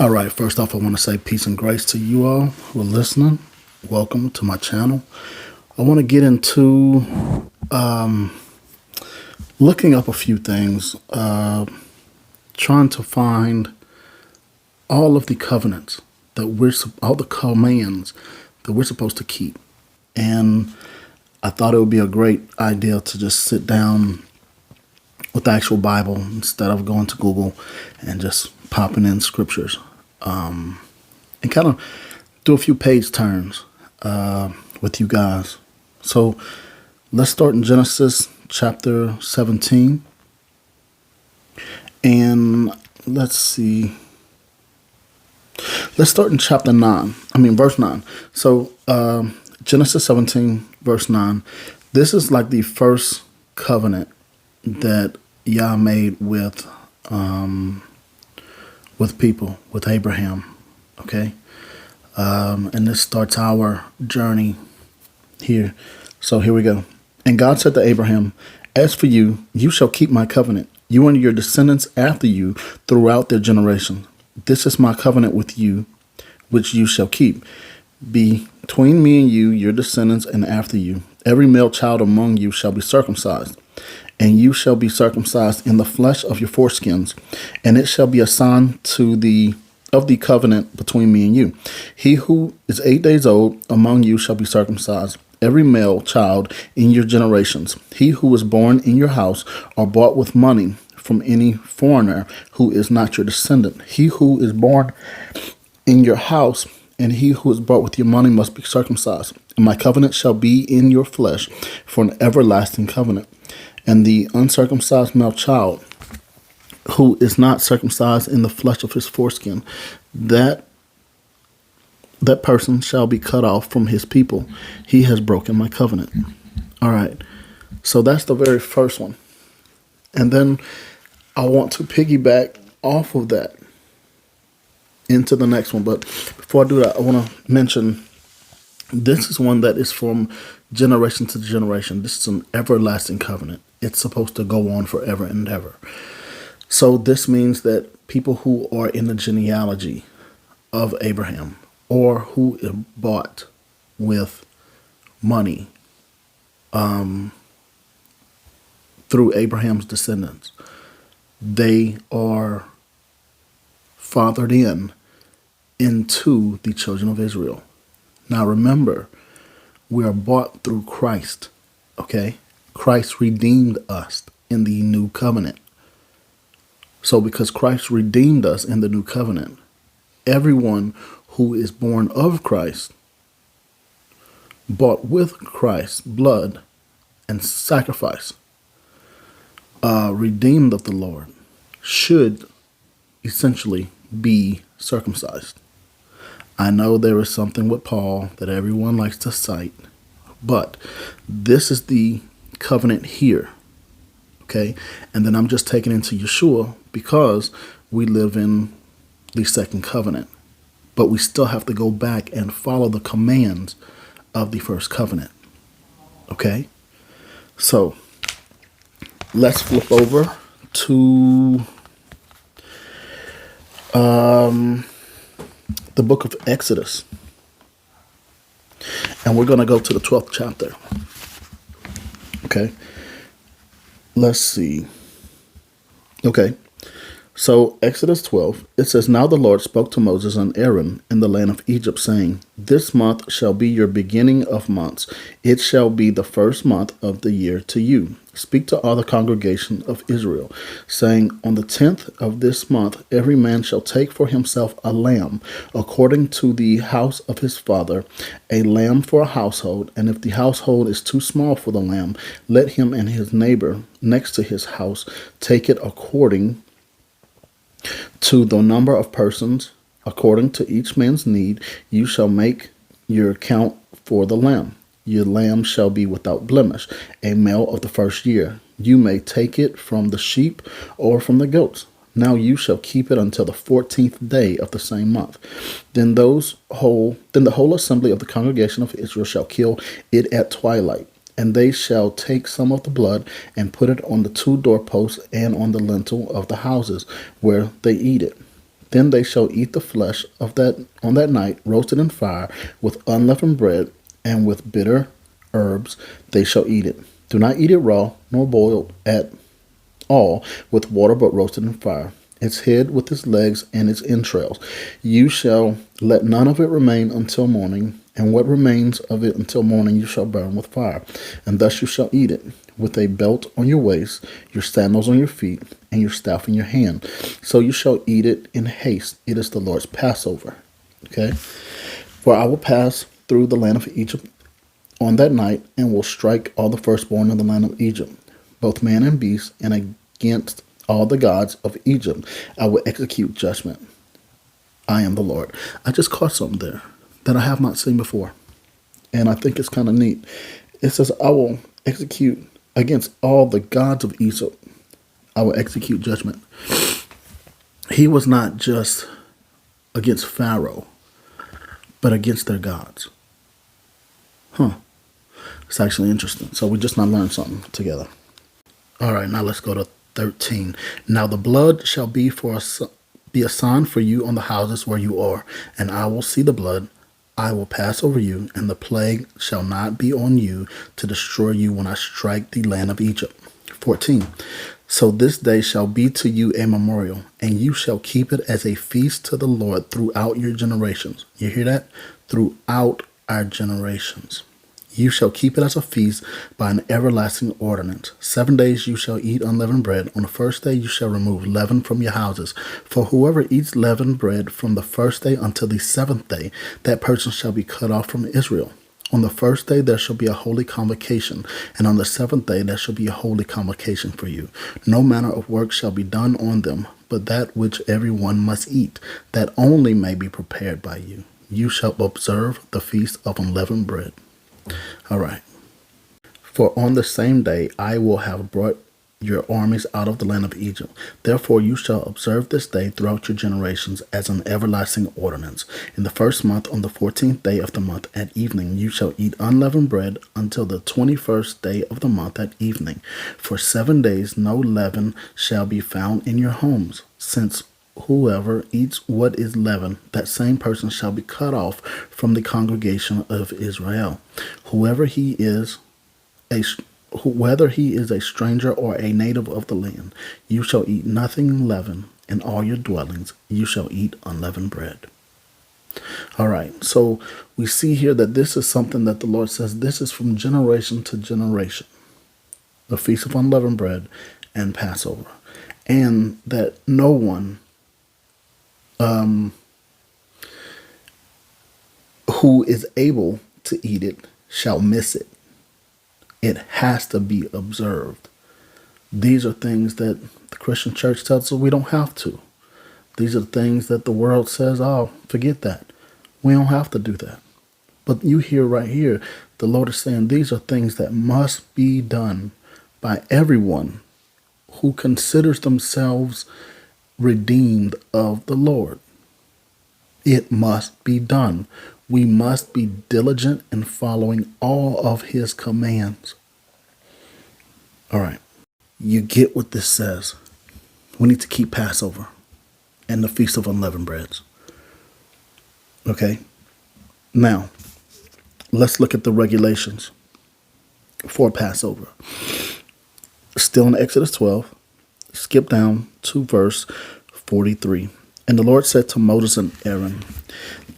All right, first off, I want to say peace and grace to you all who are listening. Welcome to my channel. I want to get into looking up a few things, trying to find all of the covenants all the commands that we're supposed to keep. And I thought it would be a great idea to just sit down with the actual Bible instead of going to Google and just popping in scriptures, and kind of do a few page turns with you guys. So let's start in Genesis chapter 17. And let's see. Let's start in verse 9. So Genesis 17, verse 9. This is like the first covenant that Yah made with people, with Abraham. Okay? And this starts our journey here. So here we go. And God said to Abraham, "As for you, you shall keep my covenant, you and your descendants after you throughout their generations. This is my covenant with you, which you shall keep. Between me and you, your descendants, and after you, every male child among you shall be circumcised. And you shall be circumcised in the flesh of your foreskins, and it shall be a sign of the covenant between me and you. He who is 8 days old among you shall be circumcised, every male child in your generations. He who is born in your house or bought with money from any foreigner who is not your descendant. He who is born in your house and he who is bought with your money must be circumcised. And my covenant shall be in your flesh for an everlasting covenant. And the uncircumcised male child who is not circumcised in the flesh of his foreskin, that person shall be cut off from his people. He has broken my covenant." All right. So that's the very first one. And then I want to piggyback off of that into the next one. But before I do that, I want to mention this is one that is from generation to generation. This is an everlasting covenant. It's supposed to go on forever and ever. So this means that people who are in the genealogy of Abraham or who are bought with money through Abraham's descendants, they are fathered into the children of Israel. Now remember, we are bought through Christ, okay? Christ redeemed us in the new covenant. So because Christ redeemed us in the new covenant, everyone who is born of Christ, bought with Christ's blood and sacrifice, redeemed of the Lord, should essentially be circumcised. I know there is something with Paul that everyone likes to cite, but this is the covenant here, okay? And then I'm just taking into Yeshua because we live in the second covenant, but we still have to go back and follow the commands of the first covenant, okay? So let's flip over to the book of Exodus. And we're going to go to the 12th chapter. Okay. Let's see. Okay. So Exodus 12, it says, "Now the Lord spoke to Moses and Aaron in the land of Egypt, saying, This month shall be your beginning of months. It shall be the first month of the year to you. Speak to all the congregation of Israel, saying, On the 10th of this month, every man shall take for himself a lamb, according to the house of his father, a lamb for a household. And if the household is too small for the lamb, let him and his neighbor next to his house take it according to the number of persons, according to each man's need. You shall make your count for the lamb. Your lamb shall be without blemish, a male of the first year. You may take it from the sheep or from the goats. Now you shall keep it until the 14th day of the same month. Then the whole assembly of the congregation of Israel shall kill it at twilight. And they shall take some of the blood and put it on the two doorposts and on the lintel of the houses where they eat it. Then they shall eat the flesh of that on that night, roasted in fire, with unleavened bread, and with bitter herbs they shall eat it. Do not eat it raw, nor boiled at all with water, but roasted in fire, its head with its legs and its entrails. You shall let none of it remain until morning, and what remains of it until morning you shall burn with fire. And thus you shall eat it, with a belt on your waist, your sandals on your feet, and your staff in your hand. So you shall eat it in haste. It is the Lord's Passover. Okay? For I will pass through the land of Egypt on that night, and will strike all the firstborn in the land of Egypt, both man and beast, and against all the gods of Egypt I will execute judgment. I am the Lord. I just caught something there that I have not seen before, and I think it's kind of neat. It says, I will execute against all the gods of Egypt. I will execute judgment. He was not just against Pharaoh, but against their gods. It's actually interesting. So we just not learned something together. All right, now let's go to 13. Now the blood shall be a sign for you on the houses where you are, and I will see the blood. I will pass over you, and the plague shall not be on you to destroy you when I strike the land of Egypt. 14. So this day shall be to you a memorial, and you shall keep it as a feast to the Lord throughout your generations. You hear that? Throughout our generations. You shall keep it as a feast by an everlasting ordinance. 7 days you shall eat unleavened bread. On the first day you shall remove leaven from your houses. For whoever eats leavened bread from the first day until the seventh day, that person shall be cut off from Israel. On the first day there shall be a holy convocation, and on the seventh day there shall be a holy convocation for you. No manner of work shall be done on them, but that which every one must eat, that only may be prepared by you. You shall observe the feast of unleavened bread. All right. For on the same day I will have brought your armies out of the land of Egypt. Therefore you shall observe this day throughout your generations as an everlasting ordinance. In the first month, on the 14th day of the month at evening, you shall eat unleavened bread until the 21st day of the month at evening. For 7 days no leaven shall be found in your homes, since whoever eats what is leavened, that same person shall be cut off from the congregation of Israel. Whether he is a stranger or a native of the land, you shall eat nothing leavened. In all your dwellings you shall eat unleavened bread. All right, so we see here that this is something that the Lord says this is from generation to generation. The Feast of Unleavened Bread and Passover. And that no one who is able to eat it shall miss it. It has to be observed. These are things that the Christian church tells us we don't have to. These are things that the world says, oh, forget that. We don't have to do that. But you hear right here, the Lord is saying these are things that must be done by everyone who considers themselves redeemed of the Lord. It must be done. We must be diligent in following all of his commands. All right. You get what this says. We need to keep Passover and the Feast of Unleavened Breads. Okay. Now, let's look at the regulations for Passover. Still in Exodus 12. Skip down to verse 43. And the Lord said to Moses and Aaron,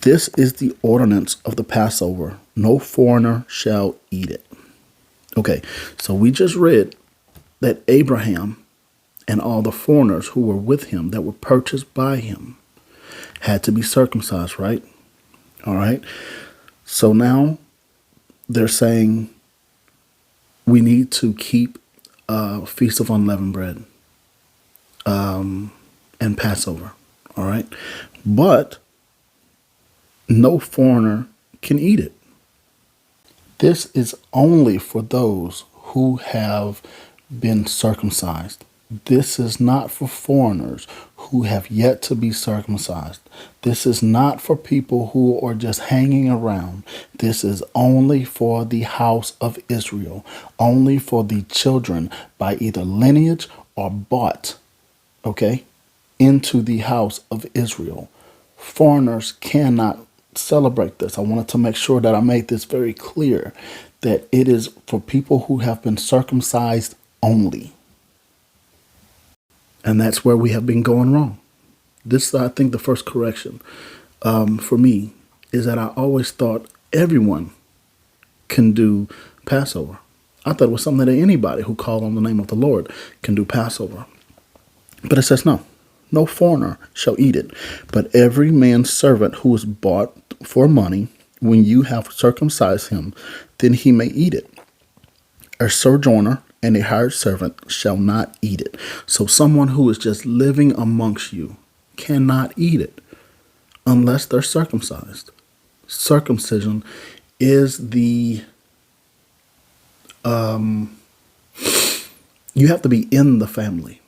this is the ordinance of the Passover. No foreigner shall eat it. Okay, so we just read that Abraham and all the foreigners who were with him that were purchased by him had to be circumcised, right? All right. So now they're saying we need to keep Feast of Unleavened Bread and Passover. All right. But no foreigner can eat it. This is only for those who have been circumcised. This is not for foreigners who have yet to be circumcised. This is not for people who are just hanging around. This is only for the house of Israel, only for the children by either lineage or bought. Okay? into the house of Israel. Foreigners cannot celebrate this. I wanted to make sure that I made this very clear, that it is for people who have been circumcised only. And that's where we have been going wrong. This, I think, the first correction for me is that I always thought everyone can do Passover. I thought it was something that anybody who called on the name of the Lord can do Passover. But it says no foreigner shall eat it, but every man's servant who is bought for money, when you have circumcised him, then he may eat it. A sojourner and a hired servant shall not eat it. So someone who is just living amongst you cannot eat it unless they're circumcised. Circumcision is you have to be in the family.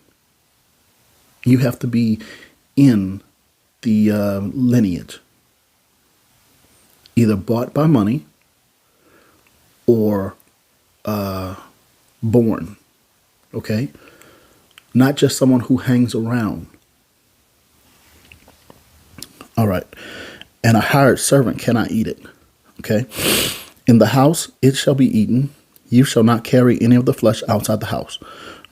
You have to be in the lineage, either bought by money or born. Okay? Not just someone who hangs around. All right. And a hired servant cannot eat it. Okay? In the house it shall be eaten. You shall not carry any of the flesh outside the house,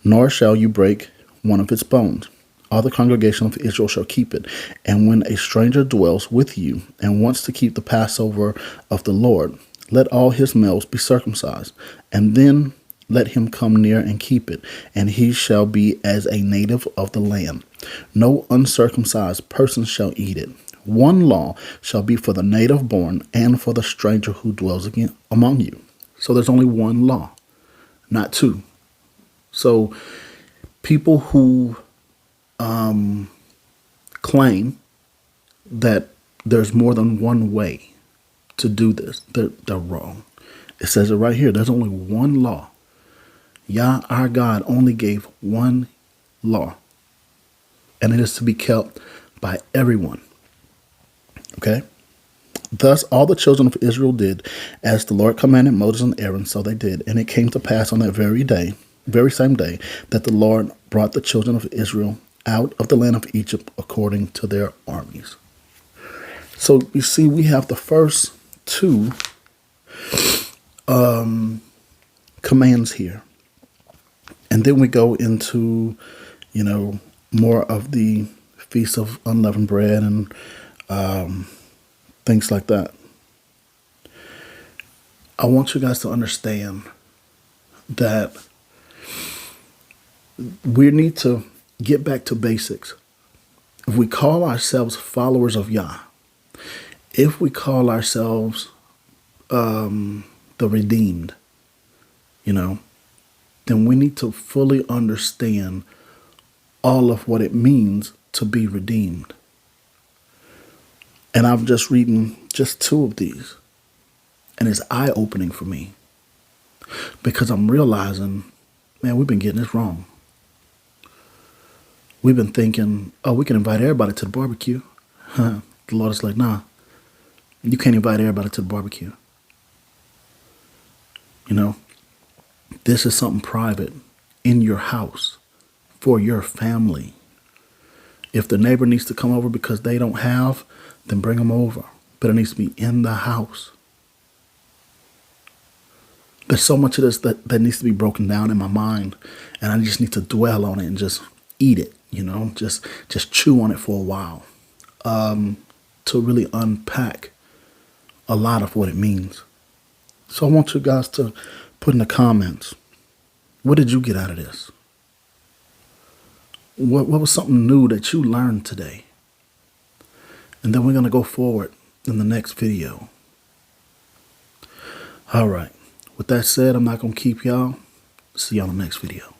nor shall you break one of its bones. All the congregation of Israel shall keep it. And when a stranger dwells with you and wants to keep the Passover of the Lord, let all his males be circumcised, and then let him come near and keep it, and he shall be as a native of the land. No uncircumcised person shall eat it. One law shall be for the native born and for the stranger who dwells among you. So there's only one law, not two. So people who claim that there's more than one way to do this, they're wrong. It says it right here. There's only one law. Yah, our God, only gave one law, and it is to be kept by everyone. Okay? Thus all the children of Israel did as the Lord commanded Moses and Aaron, so they did. And it came to pass on that very same day, that the Lord brought the children of Israel out of the land of Egypt according to their armies. So you see, we have the first two commands here. And then we go into, more of the Feast of Unleavened Bread and things like that. I want you guys to understand that we need to get back to basics. If we call ourselves followers of Yah, if we call ourselves the redeemed, then we need to fully understand all of what it means to be redeemed. And I'm just reading just two of these, and it's eye-opening for me because I'm realizing, man, we've been getting this wrong. We've been thinking, oh, we can invite everybody to the barbecue. The Lord is like, nah, you can't invite everybody to the barbecue. This is something private in your house for your family. If the neighbor needs to come over because they don't have, then bring them over. But it needs to be in the house. There's so much of this that needs to be broken down in my mind, and I just need to dwell on it and just eat it, just chew on it for a while, to really unpack a lot of what it means. So I want you guys to put in the comments, what did you get out of this? What was something new that you learned today? And then we're going to go forward in the next video. All right. With that said, I'm not going to keep y'all. See y'all in the next video.